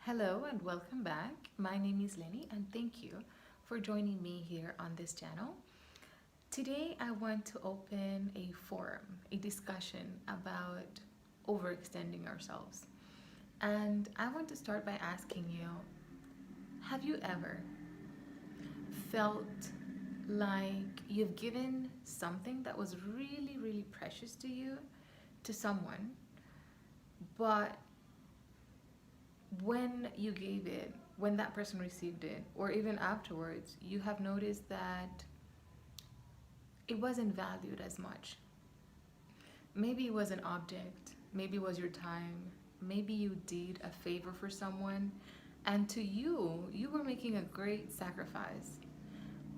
Hello and welcome back. My name is Lenny and thank you for joining me here on this channel. Today I want to open a forum, a discussion about overextending ourselves. And I want to start by asking you, have you ever felt like you've given something that was really, really precious to you to someone, but when you gave it, when that person received it, or even afterwards, you have noticed that it wasn't valued as much? Maybe it was an object, maybe it was your time, maybe you did a favor for someone, and to you, you were making a great sacrifice.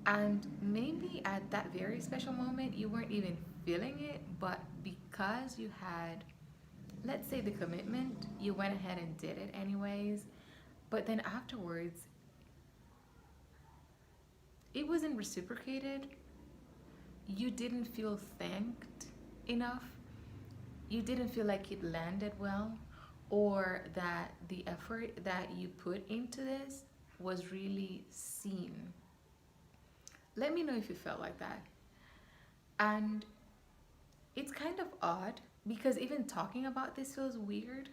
And maybe at that very special moment, you weren't even feeling it, but because you had, let's say, the commitment, you went ahead and did it anyways. But then afterwards, it wasn't reciprocated. You didn't feel thanked enough. You didn't feel like it landed well, or that the effort that you put into this was really seen. Let me know if you felt like that. And it's kind of odd because even talking about this feels weird.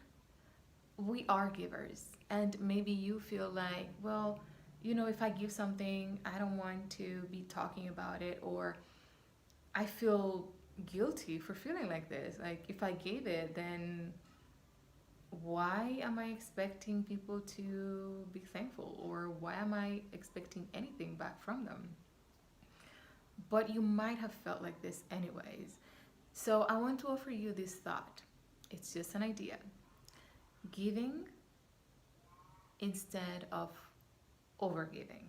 We are givers, and maybe you feel like, well, if I give something, I don't want to be talking about it, or I feel guilty for feeling like this. Like, if I gave it, then why am I expecting people to be thankful, or why am I expecting anything back from them? But you might have felt like this anyways. So I want to offer you this thought. It's just an idea. Giving instead of overgiving.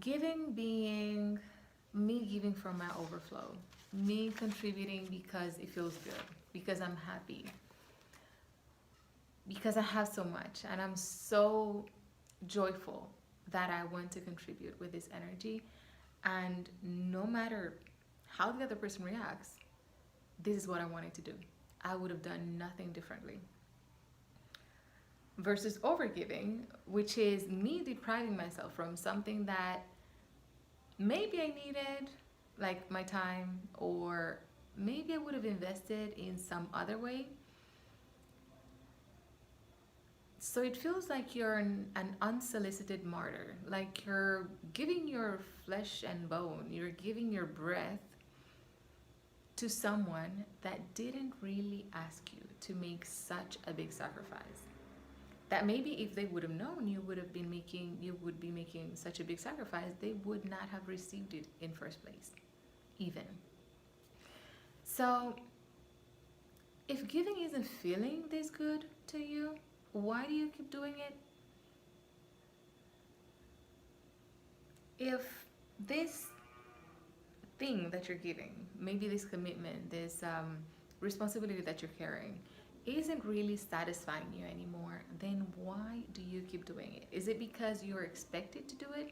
Giving being me giving from my overflow, me contributing because it feels good, because I'm happy, because I have so much and I'm so joyful that I want to contribute with this energy. And no matter how the other person reacts, this is what I wanted to do. I would have done nothing differently. Versus overgiving, which is me depriving myself from something that maybe I needed, like my time, or maybe I would have invested in some other way. So it feels like you're an unsolicited martyr, like you're giving your flesh and bone, you're giving your breath to someone that didn't really ask you to make such a big sacrifice. That maybe if they would have known you would be making such a big sacrifice, they would not have received it in first place, even. So if giving isn't feeling this good to you, why do you keep doing it? If this thing that you're giving, maybe this commitment, this responsibility that you're carrying, isn't really satisfying you anymore, then why do you keep doing it? Is it because you're expected to do it?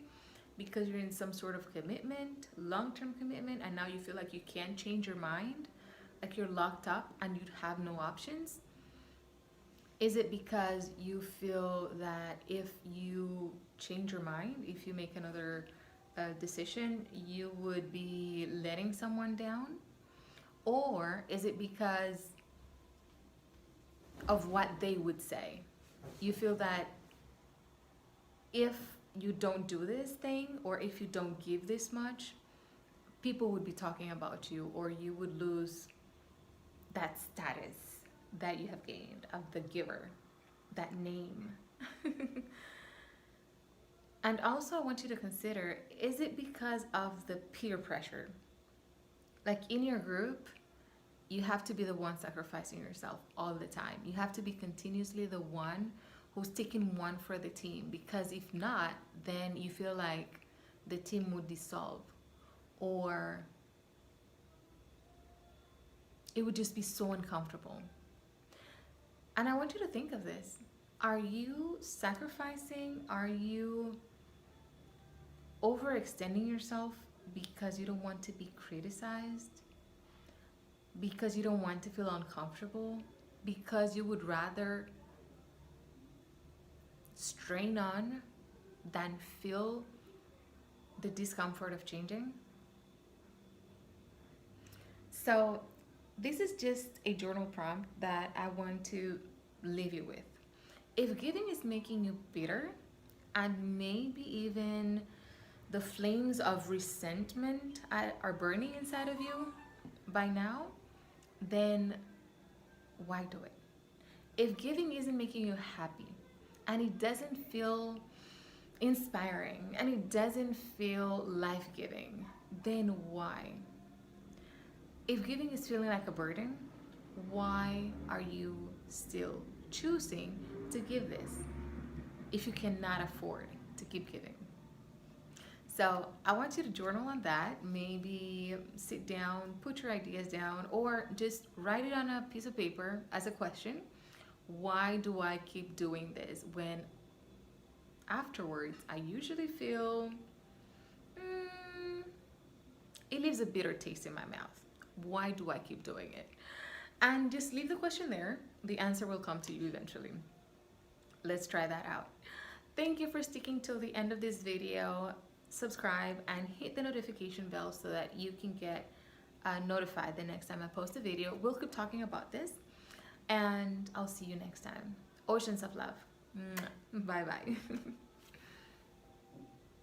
Because you're in some sort of commitment, long-term commitment, and now you feel like you can't change your mind? Like you're locked up and you have no options? Is it because you feel that if you change your mind, if you make another decision, you would be letting someone down? Or is it because of what they would say? You feel that if you don't do this thing, or if you don't give this much, people would be talking about you, or you would lose that status that you have gained of the giver, that name. And also, I want you to consider, is it because of the peer pressure? Like in your group, you have to be the one sacrificing yourself all the time. You have to be continuously the one who's taking one for the team, because if not, then you feel like the team would dissolve, or it would just be so uncomfortable. And I want you to think of this. Are you sacrificing? Are you overextending yourself because you don't want to be criticized? Because you don't want to feel uncomfortable? Because you would rather strain on than feel the discomfort of changing? So, this is just a journal prompt that I want to leave you with. If giving is making you bitter and maybe even the flames of resentment are burning inside of you by now, then why do it? If giving isn't making you happy and it doesn't feel inspiring and it doesn't feel life giving, then why? If giving is feeling like a burden, why are you still choosing to give this if you cannot afford to keep giving? So I want you to journal on that. Maybe sit down, put your ideas down, or just write it on a piece of paper as a question. Why do I keep doing this when afterwards I usually feel it leaves a bitter taste in my mouth? Why do I keep doing it? And just leave the question there. The answer will come to you eventually. Let's try that out. Thank you for sticking till the end of this video. Subscribe and hit the notification bell so that you can get notified the next time I post a video. We'll keep talking about this, and I'll see you next time. Oceans of love. Bye bye.